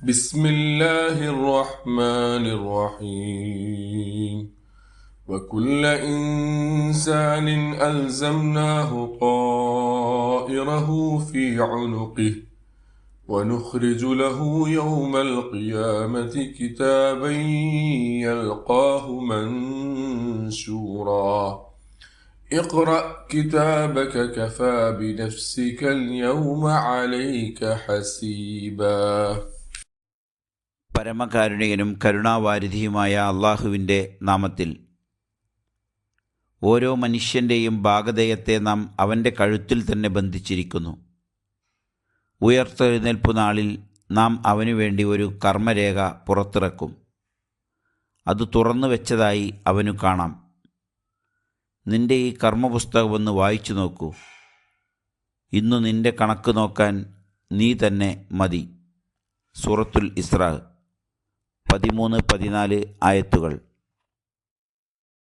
بسم الله الرحمن الرحيم وكل إنسان ألزمناه طائره في عنقه ونخرج له يوم القيامة كتابا يلقاه منشورا اقرأ كتابك كفى بنفسك اليوم عليك حسيبا. പരമകാരുണികനും കരുണാവാരിധിയുമായ അള്ളാഹുവിൻ്റെ നാമത്തിൽ. ഓരോ മനുഷ്യൻ്റെയും ഭാഗധേയത്തെ നാം അവൻ്റെ കഴുത്തിൽ തന്നെ ബന്ധിച്ചിരിക്കുന്നു. ഉയർത്തെഴുന്നേൽപ്പു നാളിൽ നാം അവനു വേണ്ടി ഒരു കർമ്മരേഖ പുറത്തിറക്കും. അത് തുറന്നു വെച്ചതായി അവനു കാണാം. നിന്റെ ഈ കർമ്മപുസ്തകമൊന്ന് വായിച്ചു നോക്കൂ. ഇന്നു നിന്റെ കണക്ക് നോക്കാൻ നീ തന്നെ മതി. സൂറത്തുൽ ഇസ്രാ 13-14 ആയത്തുകൾ.